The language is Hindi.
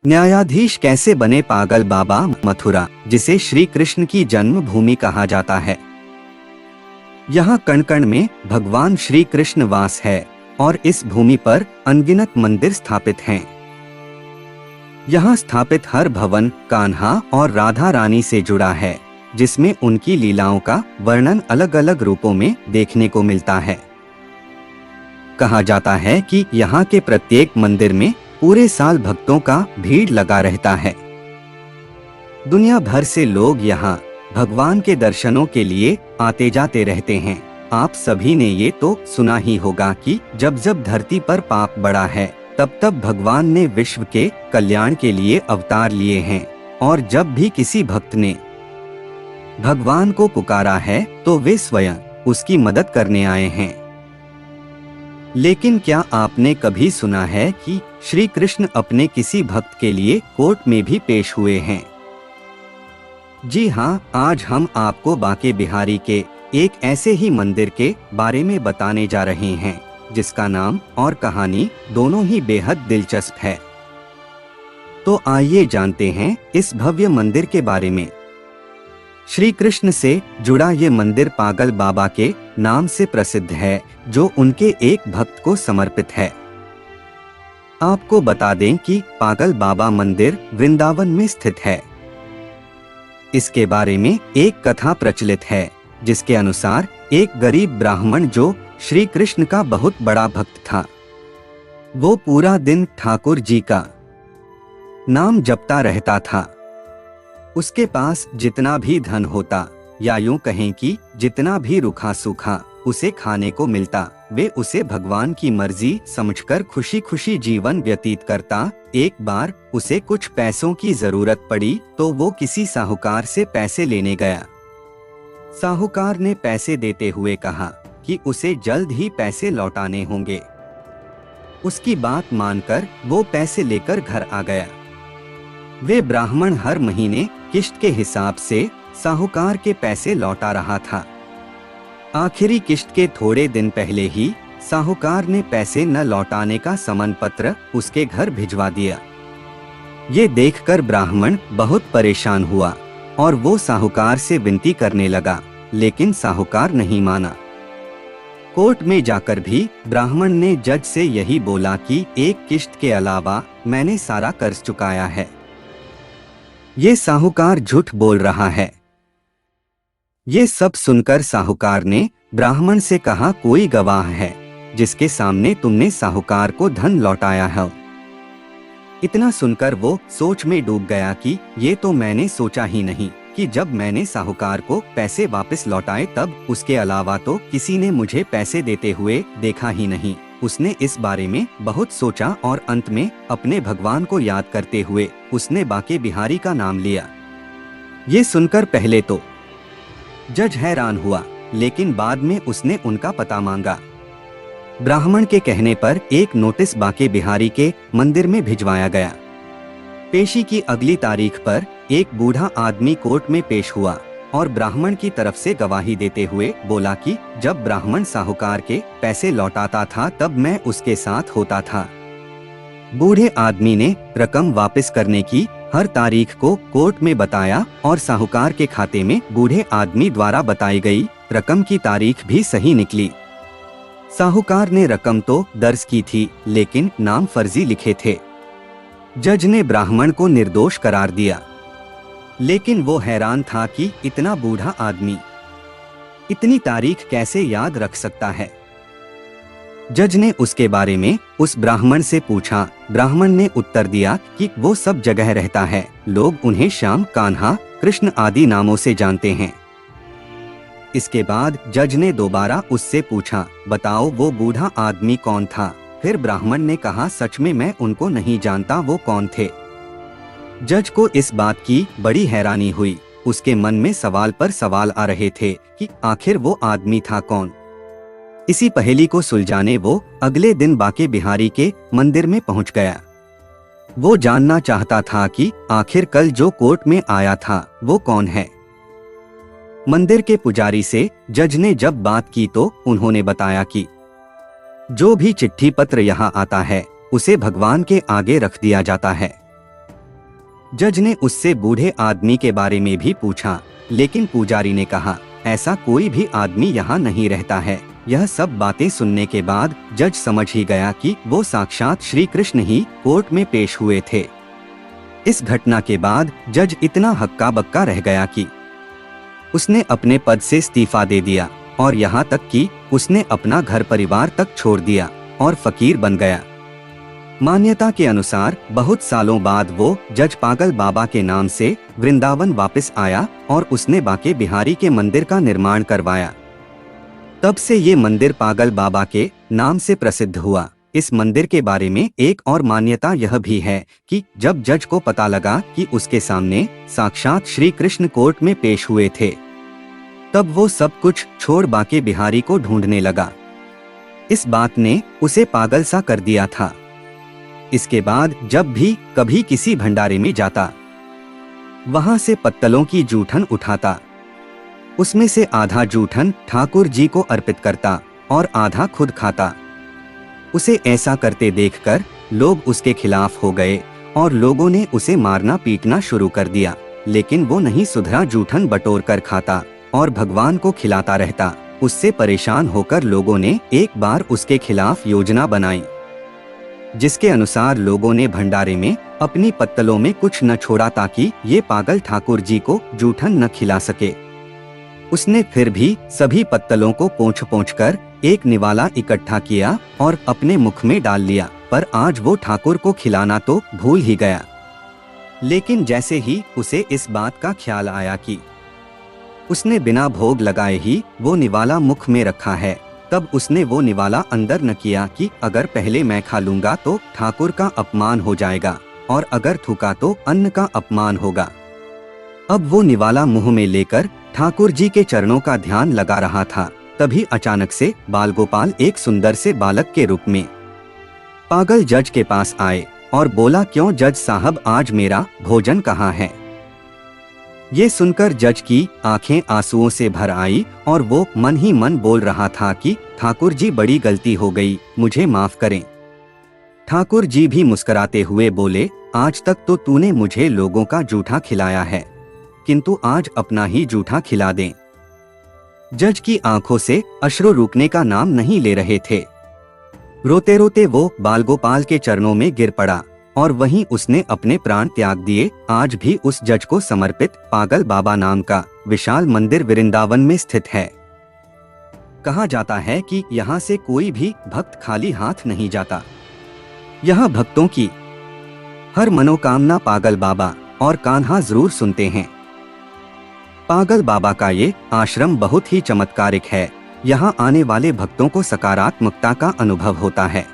न्यायाधीश कैसे बने पागल बाबा। मथुरा, जिसे श्री कृष्ण की जन्मभूमि कहा जाता है, यहाँ कण कण में भगवान श्री कृष्ण वास है और इस भूमि पर अनगिनत मंदिर स्थापित हैं। यहाँ स्थापित हर भवन कान्हा और राधा रानी से जुड़ा है, जिसमें उनकी लीलाओं का वर्णन अलग अलग रूपों में देखने को मिलता है। कहा जाता है कि यहाँ के प्रत्येक मंदिर में पूरे साल भक्तों का भीड़ लगा रहता है। दुनिया भर से लोग यहाँ भगवान के दर्शनों के लिए आते जाते रहते हैं। आप सभी ने ये तो सुना ही होगा कि जब जब धरती पर पाप बढ़ा है, तब तब भगवान ने विश्व के कल्याण के लिए अवतार लिए हैं, और जब भी किसी भक्त ने भगवान को पुकारा है तो वे स्वयं उसकी मदद करने आए हैं। लेकिन क्या आपने कभी सुना है कि श्री कृष्ण अपने किसी भक्त के लिए कोर्ट में भी पेश हुए हैं? जी हाँ, आज हम आपको बांके बिहारी के एक ऐसे ही मंदिर के बारे में बताने जा रहे हैं, जिसका नाम और कहानी दोनों ही बेहद दिलचस्प है। तो आइए जानते हैं इस भव्य मंदिर के बारे में। श्री कृष्ण से जुड़ा ये मंदिर पागल बाबा के नाम से प्रसिद्ध है, जो उनके एक भक्त को समर्पित है। आपको बता दें कि पागल बाबा मंदिर वृंदावन में स्थित है। इसके बारे में एक कथा प्रचलित है, जिसके अनुसार एक गरीब ब्राह्मण जो श्री कृष्ण का बहुत बड़ा भक्त था, वो पूरा दिन ठाकुर जी का नाम जपता रहता था। उसके पास जितना भी धन होता, या यूं कहें कि जितना भी रूखा सूखा उसे खाने को मिलता, वे उसे भगवान की मर्जी समझकर खुशी खुशी जीवन व्यतीत करता। एक बार उसे कुछ पैसों की जरूरत पड़ी तो वो किसी साहूकार से पैसे लेने गया। साहूकार ने पैसे देते हुए कहा कि उसे जल्द ही पैसे लौटाने होंगे। उसकी बात मानकर वो पैसे लेकर घर आ गया। वे ब्राह्मण हर महीने किश्त के हिसाब से साहूकार के पैसे लौटा रहा था। आखिरी किश्त के थोड़े दिन पहले ही साहूकार ने पैसे न लौटाने का समन पत्र उसके घर भिजवा दिया। ये देखकर ब्राह्मण बहुत परेशान हुआ और वो साहूकार से विनती करने लगा, लेकिन साहूकार नहीं माना। कोर्ट में जाकर भी ब्राह्मण ने जज से यही बोला कि एक किश्त के अलावा मैंने सारा कर्ज चुकाया है। ये साहूकार झूठ बोल रहा है। ये सब सुनकर साहूकार ने ब्राह्मण से कहा, कोई गवाह है जिसके सामने तुमने साहूकार को धन लौटाया है? इतना सुनकर वो सोच में डूब गया कि ये तो मैंने सोचा ही नहीं कि जब मैंने साहूकार को पैसे वापस लौटाए तब उसके अलावा तो किसी ने मुझे पैसे देते हुए देखा ही नहीं। उसने इस बारे में बहुत सोचा और अंत में अपने भगवान को याद करते हुए उसने बांके बिहारी का नाम लिया। ये सुनकर पहले तो जज हैरान हुआ, लेकिन बाद में उसने उनका पता मांगा। ब्राह्मण के कहने पर एक नोटिस बांके बिहारी के मंदिर में भिजवाया गया। पेशी की अगली तारीख पर एक बूढ़ा आदमी कोर्ट में पेश हुआ और ब्राह्मण की तरफ से गवाही देते हुए बोला कि जब ब्राह्मण साहूकार के पैसे लौटाता था तब मैं उसके साथ होता था। बूढ़े आदमी ने रकम वापस करने की हर तारीख को कोर्ट में बताया और साहूकार के खाते में बूढ़े आदमी द्वारा बताई गई रकम की तारीख भी सही निकली। साहूकार ने रकम तो दर्ज की थी, लेकिन नाम फर्जी लिखे थे। जज ने ब्राह्मण को निर्दोष करार दिया, लेकिन वो हैरान था कि इतना बूढ़ा आदमी इतनी तारीख कैसे याद रख सकता है। जज ने उसके बारे में उस ब्राह्मण से पूछा। ब्राह्मण ने उत्तर दिया कि वो सब जगह रहता है, लोग उन्हें श्याम, कान्हा, कृष्ण आदि नामों से जानते हैं। इसके बाद जज ने दोबारा उससे पूछा, बताओ वो बूढ़ा आदमी कौन था? फिर ब्राह्मण ने कहा, सच में मैं उनको नहीं जानता, वो कौन थे? जज को इस बात की बड़ी हैरानी हुई। उसके मन में सवाल पर सवाल आ रहे थे कि आखिर वो आदमी था कौन। इसी पहेली को सुलझाने वो अगले दिन बांके बिहारी के मंदिर में पहुंच गया। वो जानना चाहता था कि आखिर कल जो कोर्ट में आया था वो कौन है। मंदिर के पुजारी से जज ने जब बात की तो उन्होंने बताया कि जो भी चिट्ठी पत्र यहाँ आता है उसे भगवान के आगे रख दिया जाता है। जज ने उससे बूढ़े आदमी के बारे में भी पूछा, लेकिन पुजारी ने कहा, ऐसा कोई भी आदमी यहाँ नहीं रहता है। यह सब बातें सुनने के बाद जज समझ ही गया कि वो साक्षात श्री कृष्ण ही कोर्ट में पेश हुए थे। इस घटना के बाद जज इतना हक्का बक्का रह गया कि उसने अपने पद से इस्तीफा दे दिया और यहाँ तक कि उसने अपना घर परिवार तक छोड़ दिया और फकीर बन गया। मान्यता के अनुसार बहुत सालों बाद वो जज पागल बाबा के नाम से वृंदावन वापस आया और उसने बांके बिहारी के मंदिर का निर्माण करवाया। तब से ये मंदिर पागल बाबा के नाम से प्रसिद्ध हुआ। इस मंदिर के बारे में एक और मान्यता यह भी है कि जब जज को पता लगा कि उसके सामने साक्षात श्री कृष्ण कोर्ट में पेश हुए थे, तब वो सब कुछ छोड़ बांके बिहारी को ढूंढने लगा। इस बात ने उसे पागल सा कर दिया था। इसके बाद जब भी कभी किसी भंडारे में जाता, वहां से पत्तलों की जूठन उठाता, उसमें से आधा जूठन ठाकुर जी को अर्पित करता और आधा खुद खाता। उसे ऐसा करते देखकर लोग उसके खिलाफ हो गए और लोगों ने उसे मारना पीटना शुरू कर दिया, लेकिन वो नहीं सुधरा, जूठन बटोर कर खाता और भगवान को खिलाता रहता। उससे परेशान होकर लोगों ने एक बार उसके खिलाफ योजना बनाई, जिसके अनुसार लोगों ने भंडारे में अपनी पत्तलों में कुछ न छोड़ा ताकि ये पागल ठाकुर जी को जूठन न खिला सके। उसने फिर भी सभी पत्तलों को पोंछ कर एक निवाला इकट्ठा किया और अपने मुख में डाल लिया, पर आज वो ठाकुर को खिलाना तो भूल ही गया। लेकिन जैसे ही उसे इस बात का ख्याल आया कि उसने बिना भोग लगाए ही वो निवाला मुख में रखा है, तब उसने वो निवाला अंदर न किया कि अगर पहले मैं खा लूंगा तो ठाकुर का अपमान हो जाएगा और अगर थूका तो अन्न का अपमान होगा। अब वो निवाला मुंह में लेकर ठाकुर जी के चरणों का ध्यान लगा रहा था, तभी अचानक से बाल गोपाल एक सुंदर से बालक के रूप में पागल जज के पास आए और बोला, क्यों जज साहब, आज मेरा भोजन कहाँ है? ये सुनकर जज की आंखें आंसुओं से भर आई और वो मन ही मन बोल रहा था कि ठाकुर जी, बड़ी गलती हो गई, मुझे माफ करें। ठाकुर जी भी मुस्कुराते हुए बोले, आज तक तो तूने मुझे लोगों का जूठा खिलाया है, किंतु आज अपना ही जूठा खिला दे। जज की आंखों से अश्रु रुकने का नाम नहीं ले रहे थे। रोते रोते वो बालगोपाल के चरणों में गिर पड़ा और वहीं उसने अपने प्राण त्याग दिए। आज भी उस जज को समर्पित पागल बाबा नाम का विशाल मंदिर वृंदावन में स्थित है। कहा जाता है कि यहाँ से कोई भी भक्त खाली हाथ नहीं जाता। यहाँ भक्तों की हर मनोकामना पागल बाबा और कान्हा जरूर सुनते हैं। पागल बाबा का ये आश्रम बहुत ही चमत्कारिक है। यहाँ आने वाले भक्तों को सकारात्मकता का अनुभव होता है।